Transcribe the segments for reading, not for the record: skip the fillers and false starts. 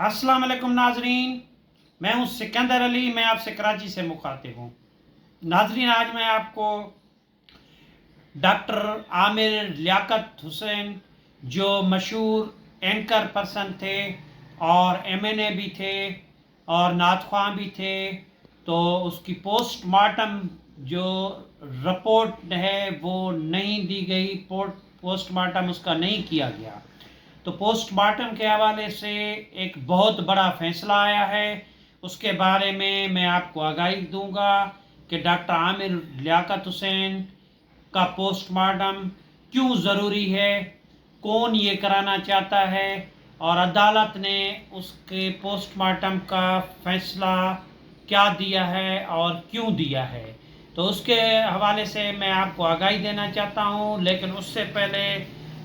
अस्सलाम वालेकुम नाजरीन, मैं हूं सिकंदर अली। मैं आपसे कराची से मुखातिब हूं। नाजरीन, आज मैं आपको डॉक्टर आमिर लियाकत हुसैन, जो मशहूर एंकर पर्सन थे और एमएनए भी थे और नातख्वां भी थे, तो उसकी पोस्टमार्टम जो रिपोर्ट है वो नहीं दी गई, पोस्टमार्टम उसका नहीं किया गया। तो पोस्टमार्टम के हवाले से एक बहुत बड़ा फैसला आया है, उसके बारे में मैं आपको आगाही दूंगा कि डॉक्टर आमिर लियाकत हुसैन का पोस्टमार्टम क्यों ज़रूरी है, कौन ये कराना चाहता है और अदालत ने उसके पोस्टमार्टम का फैसला क्या दिया है और क्यों दिया है। तो उसके हवाले से मैं आपको आगाही देना चाहता हूँ। लेकिन उससे पहले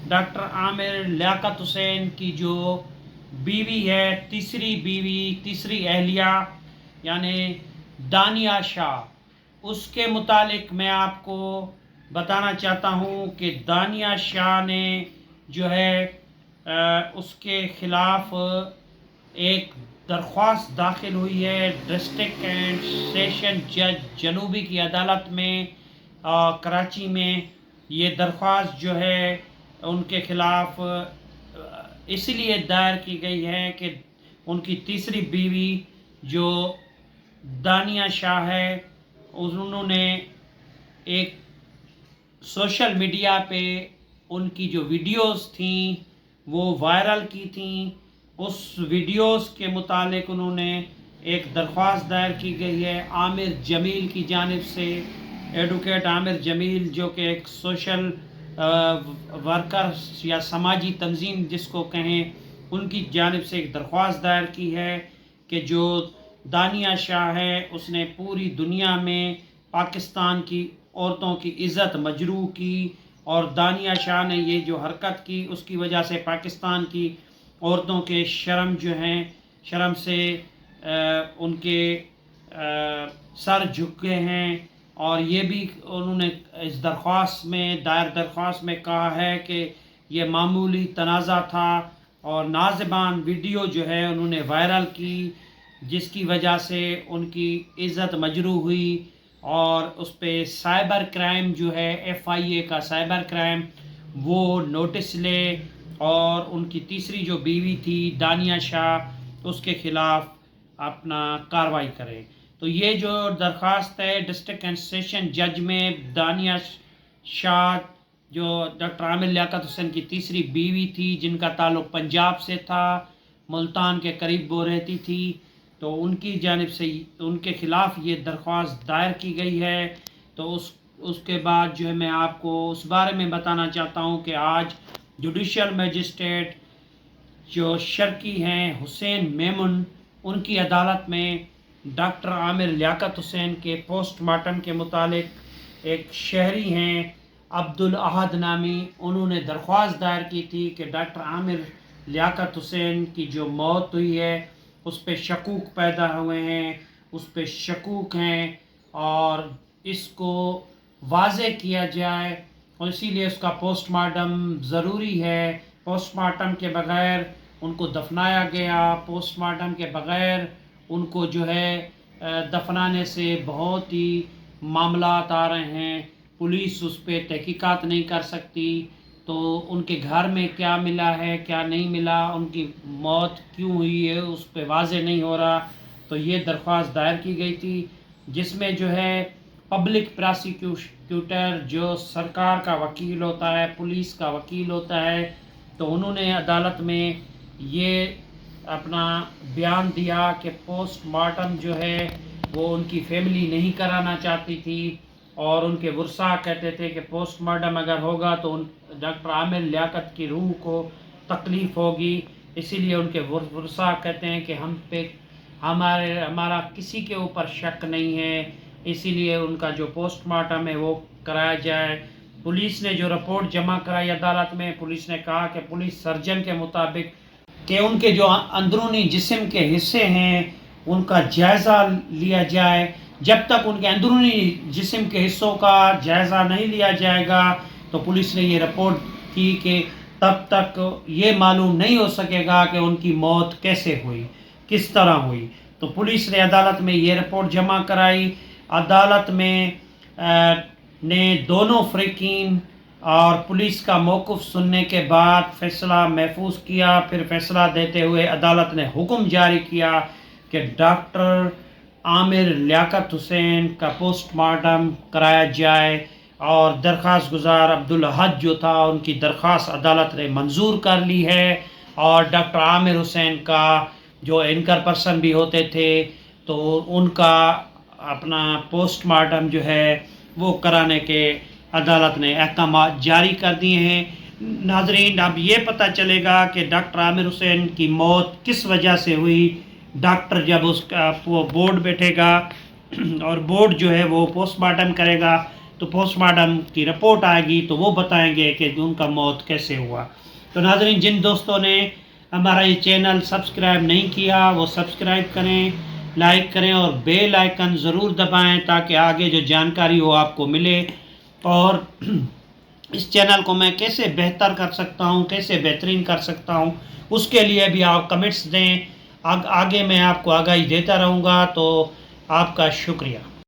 डॉक्टर आमिर लियाकत हुसैन की जो बीवी है, तीसरी अहलिया यानी दानिया शाह, उसके मुतालिक मैं आपको बताना चाहता हूँ कि दानिया शाह ने जो है उसके ख़िलाफ़ एक दरख्वास्त दाखिल हुई है डिस्ट्रिक्ट एंड सेशन जज जनूबी की अदालत में कराची में। ये दरख्वास्त जो है उनके ख़िलाफ़ इसलिए दायर की गई है कि उनकी तीसरी बीवी जो दानिया शाह है, उन्होंने एक सोशल मीडिया पे उनकी जो वीडियोस थी वो वायरल की थी। उस वीडियोस के मुतालिक उन्होंने एक दरख्वास्त दायर की गई है आमिर जमील की जानिब से। एडवोकेट आमिर जमील जो कि एक सोशल वर्कर या समाजी तंजीम जिसको कहें, उनकी जानिब से एक दरख्वास्त दायर की है कि जो दानिया शाह है उसने पूरी दुनिया में पाकिस्तान की औरतों की इज़्ज़त मजरूह की, और दानिया शाह ने ये जो हरकत की उसकी वजह से पाकिस्तान की औरतों के शर्म जो हैं, शर्म से उनके सर झुक गए हैं। और ये भी उन्होंने इस दायर दरख्वास्त में कहा है कि ये मामूली तनाज़ा था और नाज़िबान वीडियो जो है उन्होंने वायरल की, जिसकी वजह से उनकी इज़्ज़त मजरूह हुई और उस पर साइबर क्राइम जो है FIA का साइबर क्राइम वो नोटिस ले और उनकी तीसरी जो बीवी थी दानिया शाह उसके ख़िलाफ़ अपना कार्रवाई करें। तो ये जो दरख्वास्त है डिस्ट्रिक्ट एंड सेशन जज में, दानिया शाह जो डॉक्टर आमिर लियाकत हुसैन की तीसरी बीवी थी, जिनका ताल्लुक़ पंजाब से था, मुल्तान के करीब वो रहती थी, तो उनकी जानिब से उनके ख़िलाफ़ ये दरख्वास्त दायर की गई है। तो उसके बाद जो है मैं आपको उस बारे में बताना चाहता हूँ कि आज जुडिशल मजिस्ट्रेट जो शर्की हैं हुसैन मेमन, उनकी अदालत में डॉक्टर आमिर लियाकत हुसैन के पोस्टमार्टम के मुतालिक एक शहरी हैं अब्दुल अहद नामी, उन्होंने दरख्वास्त दायर की थी कि डॉक्टर आमिर लियाकत हुसैन की जो मौत हुई है उस पर शकूक पैदा हुए हैं, उस पर शकूक हैं और इसको वाज़े किया जाए, और इसीलिए उसका पोस्टमार्टम ज़रूरी है। पोस्टमार्टम के बग़ैर उनको दफनाया गया, पोस्टमार्टम के बग़ैर उनको जो है दफनाने से बहुत ही मामलात आ रहे हैं, पुलिस उस पर तहकीकात नहीं कर सकती, तो उनके घर में क्या मिला है क्या नहीं मिला, उनकी मौत क्यों हुई है उस पर वाज़े नहीं हो रहा। तो ये दरख्वास्त दायर की गई थी जिसमें जो है पब्लिक प्रोसिक्यूटर जो सरकार का वकील होता है, पुलिस का वकील होता है, तो उन्होंने अदालत में ये अपना बयान दिया कि पोस्टमार्टम जो है वो उनकी फैमिली नहीं कराना चाहती थी और उनके वर्सा कहते थे कि पोस्टमार्टम अगर होगा तो डॉक्टर आमिर लियाकत की रूह को तकलीफ़ होगी, इसीलिए उनके वर्सा कहते हैं कि हम पे हमारा किसी के ऊपर शक नहीं है, इसीलिए उनका जो पोस्टमार्टम है वो कराया जाए। पुलिस ने जो रिपोर्ट जमा कराई अदालत में, पुलिस ने कहा कि पुलिस सर्जन के मुताबिक कि उनके जो अंदरूनी जिस्म के हिस्से हैं उनका जायज़ा लिया जाए। जब तक उनके अंदरूनी जिस्म के हिस्सों का जायज़ा नहीं लिया जाएगा तो पुलिस ने ये रिपोर्ट की कि تب تک یہ معلوم نہیں ہو سکے گا کہ ان کی موت کیسے ہوئی، کس طرح ہوئی۔ تو پولیس نے عدالت میں یہ رپورٹ جمع کرائی۔ عدالت میں نے دونوں فریقین اور پولیس کا موقف سننے کے بعد فیصلہ محفوظ کیا۔ پھر فیصلہ دیتے ہوئے عدالت نے حکم جاری کیا کہ ڈاکٹر عامر لیاقت حسین کا پوسٹ مارٹم کرایا جائے، اور درخواست گزار عبدالاحد جو تھا ان کی درخواست عدالت نے منظور کر لی ہے، اور ڈاکٹر عامر حسین کا جو اینکر پرسن بھی ہوتے تھے تو ان کا اپنا پوسٹ مارٹم جو ہے وہ کرانے کے عدالت نے احکامات جاری کر دیے ہیں۔ ناظرین، اب یہ پتہ چلے گا کہ ڈاکٹر عامر حسین کی موت کس وجہ سے ہوئی۔ ڈاکٹر جب اس کا وہ بورڈ بیٹھے گا اور بورڈ جو ہے وہ پوسٹ مارٹم کرے گا تو پوسٹ مارٹم کی رپورٹ آئے گی تو وہ بتائیں گے کہ ان کا موت کیسے ہوا۔ تو ناظرین، جن دوستوں نے ہمارا یہ چینل سبسکرائب نہیں کیا وہ سبسکرائب کریں، لائک کریں اور بیل آئیکن ضرور دبائیں تاکہ آگے جو جانکاری ہو آپ کو ملے۔ اور اس چینل کو میں کیسے بہتر کر سکتا ہوں، کیسے بہترین کر سکتا ہوں، اس کے لیے بھی آپ کمنٹس دیں، آگے میں آپ کو آگاہی دیتا رہوں گا۔ تو آپ کا شکریہ۔